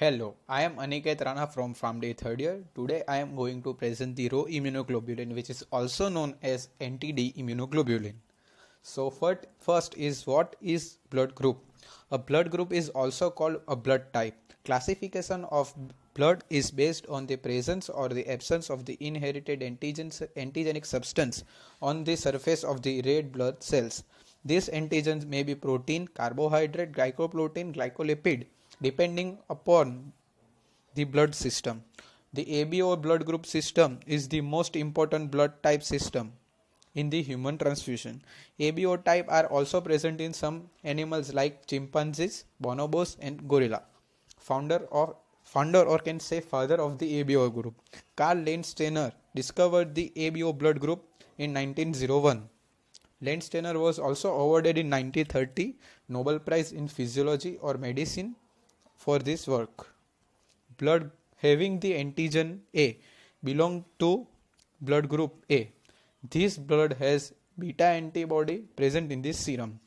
Hello, I am Aniket Rana from FarmDay 3rd year. Today I am going to present the raw immunoglobulin, which is also known as anti-D immunoglobulin. So first is, what is blood group? A blood group is also called a blood type. Classification of blood is based on the presence or the absence of the inherited antigenic substance on the surface of the red blood cells. These antigens may be protein, carbohydrate, glycoprotein, glycolipid, depending upon the blood system. The ABO blood group system is the most important blood type system in the human transfusion. ABO type are also present in some animals like chimpanzees, bonobos and gorilla. Founder or can say father of the ABO group, Karl Landsteiner, discovered the ABO blood group in 1901. Landsteiner was also awarded in 1930 Nobel Prize in Physiology or Medicine for this work. Blood having the antigen A belong to blood group A. This blood has beta antibody present in this serum.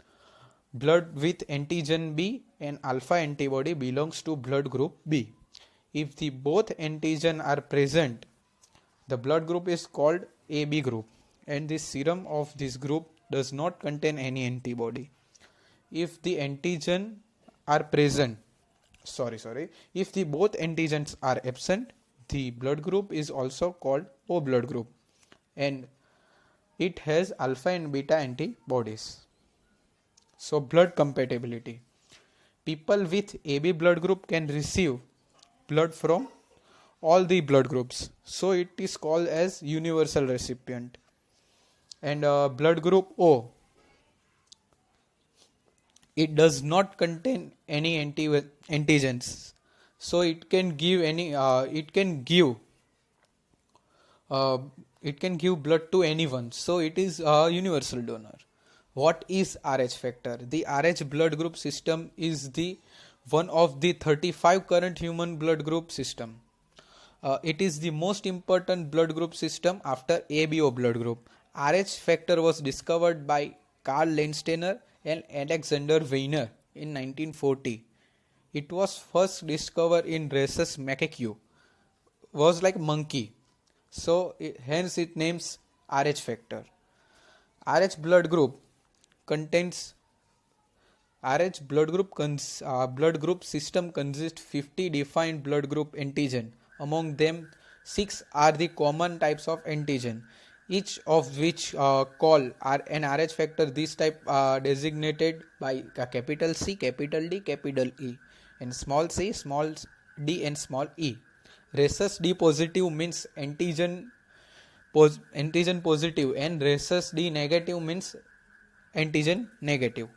Blood with antigen B and alpha antibody belongs to blood group B. If the both antigen are present, the blood group is called AB group, and the serum of this group does not contain any antibody. If the antigen are present, if the both antigens are absent, the blood group is also called O blood group, and it has alpha and beta antibodies. So blood compatibility. People with AB blood group can receive blood from all the blood groups. So it is called as universal recipient. And blood group O, it does not contain any antigens, so it can give blood to anyone, so it is a universal donor. What is Rh factor? The Rh blood group system is the one of the 35 current human blood group system. It is the most important blood group system after ABO blood group. Rh factor was discovered by Karl Landsteiner and Alexander Weiner in 1940. It was first discovered in rhesus macaque, was like monkey. So hence it names Rh factor. Rh blood group contains blood group system consists 50 defined blood group antigen. Among them, 6 are the common types of antigen, each of which call an Rh factor. This type designated by capital C, capital D, capital E, and small c, small d, and small e. Rhesus D positive means antigen positive, and rhesus D negative means antigen negative.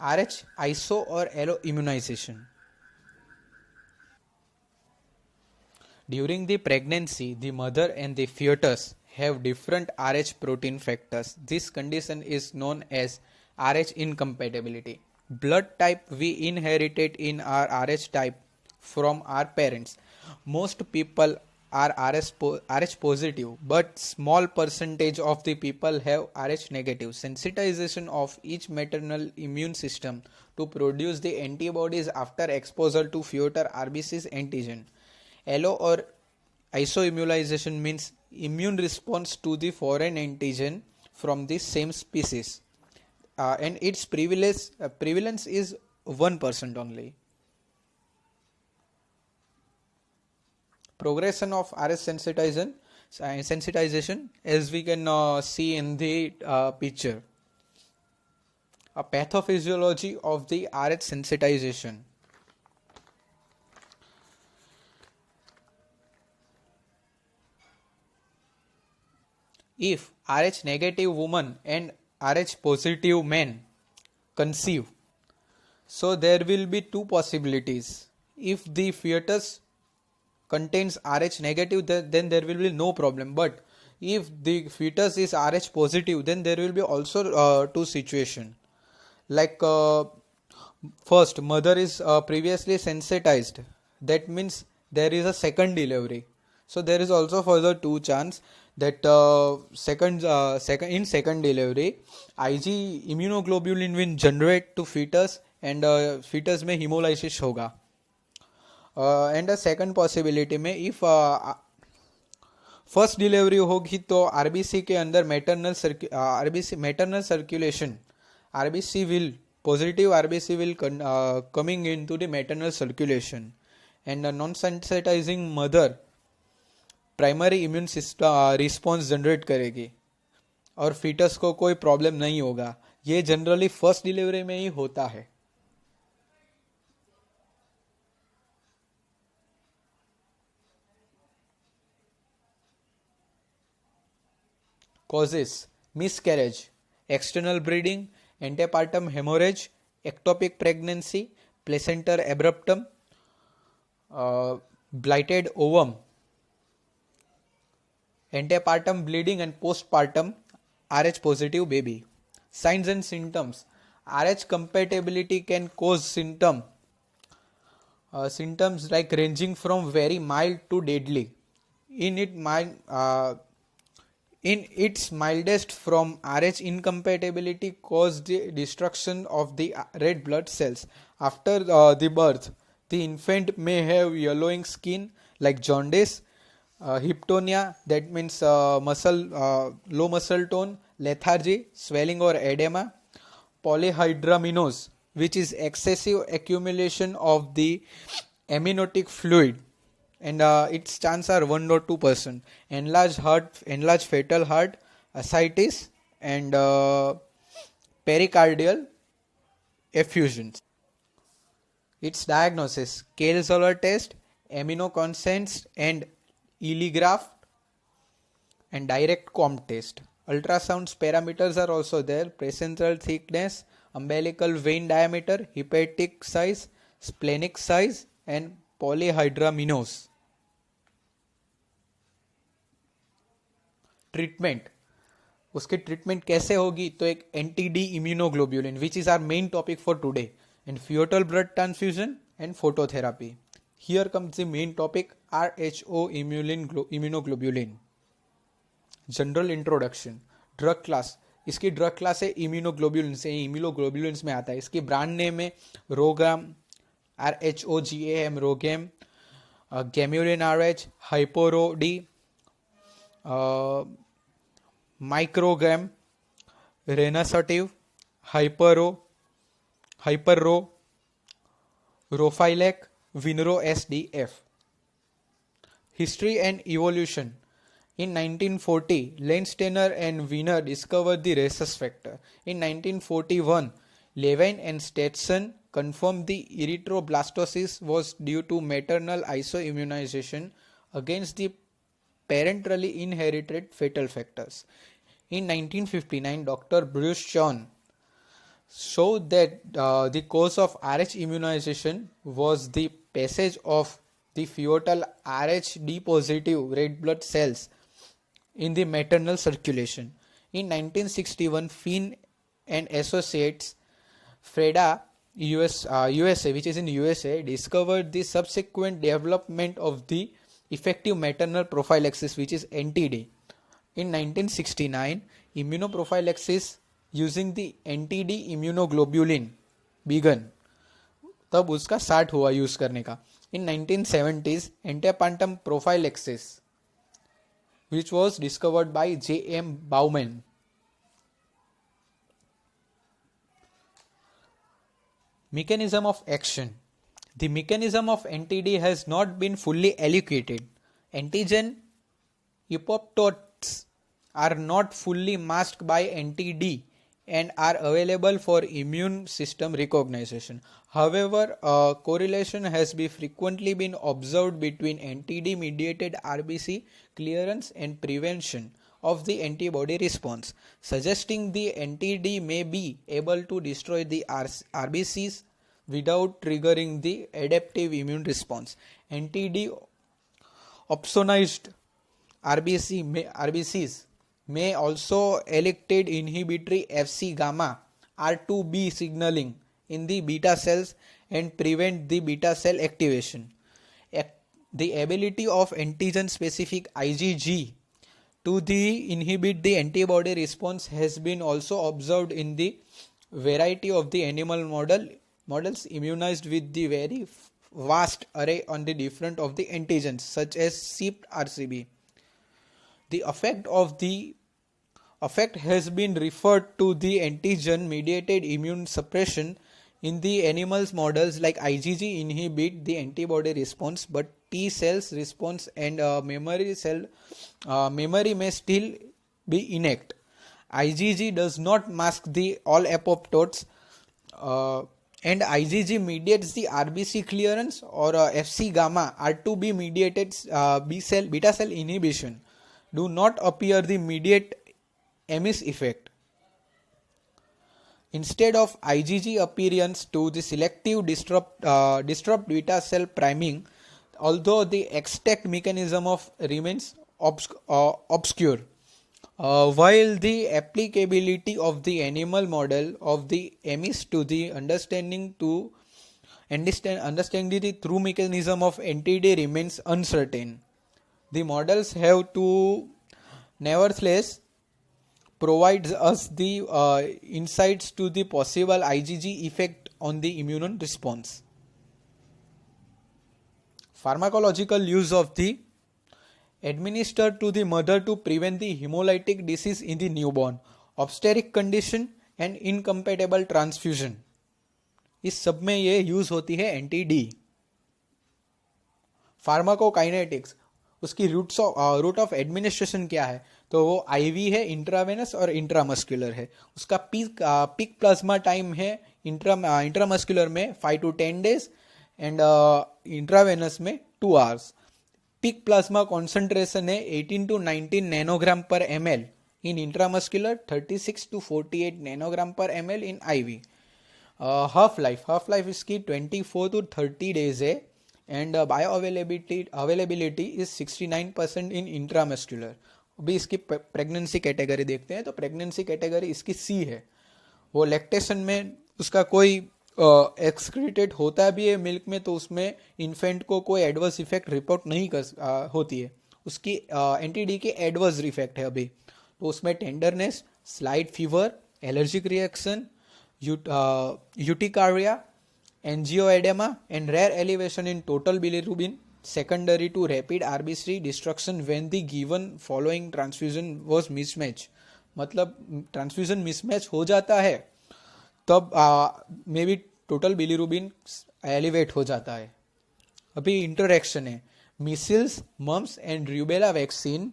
Rh iso or allo immunization. During the pregnancy, the mother and the fetus have different Rh protein factors. This condition is known as Rh incompatibility. Blood type we inherited in our Rh type from our parents. Most people are Rh positive, but small percentage of the people have Rh negative. Sensitization of each maternal immune system to produce the antibodies after exposure to fetal RBC's antigen. Allo or isoimmunization means immune response to the foreign antigen from the same species, and its prevalence is 1% only. Progression of Rh sensitization, as we can see in the picture. A pathophysiology of the Rh sensitization. If Rh negative woman and Rh positive man conceive, so there will be two possibilities. If the fetus contains Rh negative, then there will be no problem. But if the fetus is Rh positive, then there will be also two situations. Like first, mother is previously sensitized. That means there is a second delivery. So there is also further two chance that second delivery, Ig immunoglobulin will generate to fetus, and fetus में hemolysis होगा. And the second possibility में if first delivery होगी तो RBC के अंदर maternal circulation RBC will positive RBC will coming into the maternal circulation and a non-sensitizing mother primary immune system response generate करेगी और foetus को कोई प्रॉब्लम नहीं होगा. ये जनरली फर्स्ट डिलीवरी में ही होता है. Causes: miscarriage, external bleeding, antepartum hemorrhage, ectopic pregnancy, placental abruptum, blighted ovum, antepartum bleeding and postpartum Rh positive baby. Signs and symptoms: Rh compatibility can cause symptoms like ranging from very mild to deadly. In its mildest form, Rh incompatibility caused the destruction of the red blood cells. After the birth, the infant may have yellowing skin like jaundice, hyptonia, that means low muscle tone, lethargy, swelling or edema, polyhydramnios, which is excessive accumulation of the amniotic fluid, and its chance are 1 or 2%. Enlarged fetal heart, ascites, and pericardial effusions. Its diagnosis: Kale-Zoller test, immunoconscience and Illigraph, and direct comp test. Ultrasound parameters are also there: placental thickness, umbilical vein diameter, hepatic size, splenic size, and polyhydramnios. Treatment, उसकी treatment कैसे होगी? तो एक anti D immunoglobulin which is our main topic for today, and foetal blood transfusion and phototherapy. Here comes the main topic RHO immunoglobulin. General introduction. Drug class, इसकी drug class है immunoglobulins, इम्यूनोग्लोब्यूलिन्स में आता है. इसकी ब्रांड नेम है RhoGAM, RHOGAM, RhoGAM, Gamulin RH, HypRho-D, microgram, Rhesonativ, HyperRHO, Rhophylac, WinRho SDF. History and evolution. In 1940, Landsteiner and Wiener discovered the rhesus factor. In 1941, Levine and Stetson confirmed the erythroblastosis was due to maternal isoimmunization against the parentrally inherited fetal factors. In 1959, Dr. Bruce Chon showed that the cause of Rh immunization was the passage of the fetal Rhd positive red blood cells in the maternal circulation. In 1961, Finn and Associates, Freda, USA, which is in USA, discovered the subsequent development of the effective maternal prophylaxis, which is NTD. In 1969, immunoprophylaxis using the NTD immunoglobulin began. तब उसका start हुआ use करने का. In 1970s, antepartum prophylaxis, which was discovered by J.M. Bauman. Mechanism of action. The mechanism of NTD has not been fully elucidated. Antigen apoptotes are not fully masked by NTD and are available for immune system recognition. However, a correlation has frequently been observed between NTD mediated RBC clearance and prevention of the antibody response, suggesting the NTD may be able to destroy the RBCs without triggering the adaptive immune response. NTD opsonized RBCs may also elicit inhibitory Fc gamma R2b signaling in the beta cells and prevent the beta cell activation. The ability of antigen specific IgG to inhibit the antibody response has been also observed in the variety of the animal models immunized with the vast array on the different of the antigens such as CYP-RCB. The effect has been referred to the antigen-mediated immune suppression. In the animals models like IgG inhibit the antibody response, but T cells response and memory may still be intact. IgG does not mask the all apoptotes, and IgG mediates the RBC clearance or FC gamma R2B mediated beta cell inhibition. Do not appear the mediate emis effect. Instead of IgG appearance to the selective disrupt beta cell priming, although the exact mechanism of remains obscure. While the applicability of the animal model of the emis to the understanding the true mechanism of NTD remains uncertain, the models have to nevertheless provides us the insights to the possible IgG effect on the immune response. Pharmacological use of the administered to the mother to prevent the hemolytic disease in the newborn, obstetric condition and incompatible transfusion. इस सब में ये use होती है anti-D. Pharmacokinetics, उसकी root of administration क्या है? तो वो आईवी है, इंट्रावेनस और इंट्रामस्कुलर है. उसका पीक प्लाज्मा टाइम है इंट्रामस्कुलर में 5 to 10 days एंड इंट्रावेनस में 2 hours. पीक प्लाज्मा कॉन्सेंट्रेशन है 18 to 19 नैनोग्राम पर ml in intramuscular, 36 to 48 nanogram पर ml इन आईवी. हाफ लाइफ इसकी 24 to 30 days है and bio availability is 69% in intramuscular. अभी इसकी प्रेगनेंसी कैटेगरी देखते हैं. तो प्रेगनेंसी कैटेगरी इसकी सी है. वो लैक्टेशन में उसका कोई एक्सक्रीटेड होता भी है मिल्क में, तो उसमें इन्फेंट को कोई एडवर्स इफेक्ट रिपोर्ट नहीं होती है. उसकी एंटी-डी के एडवर्स इफेक्ट है अभी. तो उसमें tenderness, slight fever, allergic reaction, urticaria, angioedema and rare elevation in total bilirubin secondary to rapid RBC destruction when the given following transfusion was mismatch. मतलब ट्रांसफ्यूजन मिसमैच हो जाता है तब may be total bilirubin elevate हो जाता है. अभी interaction है measles, mumps and rubella vaccine,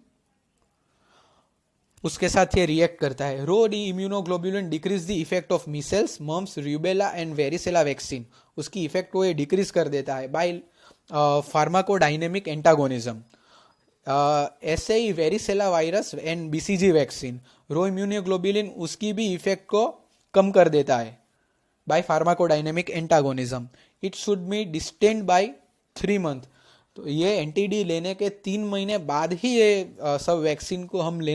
उसके साथ ये रिएक्ट करता है. Rho D immunoglobulin decrease the effect of measles, mumps, rubella and varicella vaccine. उसकी इफेक्ट को ये डिक्रीज कर देता है बाय फार्माकोडायनेमिक एंटागोनिज्म. ऐसे ही varicella virus and BCG vaccine, Rho immunoglobulin उसकी भी इफेक्ट को कम कर देता है by pharmacodynamic antagonism. It should be distanced by 3 months. तो ये एंटी-डी लेने के 3 महीने बाद ही ये सब वैक्सीन को हमें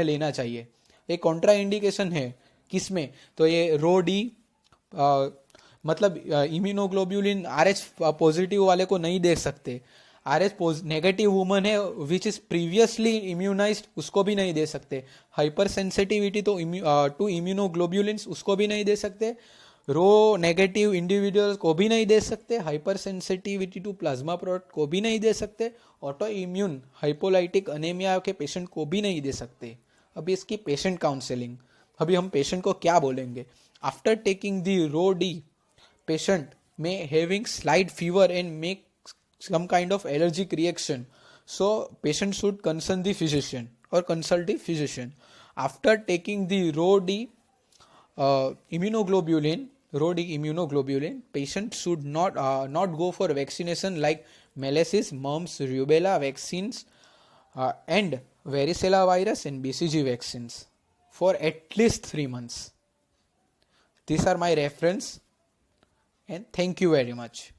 लेना चाहिए. एक कॉन्ट्रा इंडिकेशन है किसमें? तो ये रो डी मतलब इम्यूनोग्लोबुलिन RH पॉजिटिव वाले को नहीं दे सकते. RH नेगेटिव वुमन है विच इज प्रीवियसली इम्यूनाइज्ड, उसको भी नहीं दे सकते. हाइपर सेंसिटिविटी तो टू इम्यूनोग्लोबुलिन्स उसको भी नहीं दे सकते. रो नेगेटिव इंडिविजुअल को भी नहीं दे सकते. Hypersensitivity to plasma product को भी नहीं दे सकते. ऑटो इम्यून हाइपोलाइटिक अनेमिया के पेशेंट को भी नहीं दे सकते. अभी इसकी पेशेंट काउंसलिंग, अभी हम पेशेंट को क्या बोलेंगे? After taking the Rho D, patient में having slight fever and make some kind of allergic reaction, so patient should concern the physician or consult the physician. After taking the ROD immunoglobulin, patient should not go for vaccination like malaise, mumps, rubella vaccines and varicella virus and BCG vaccines for at least 3 months. These are my reference and thank you very much.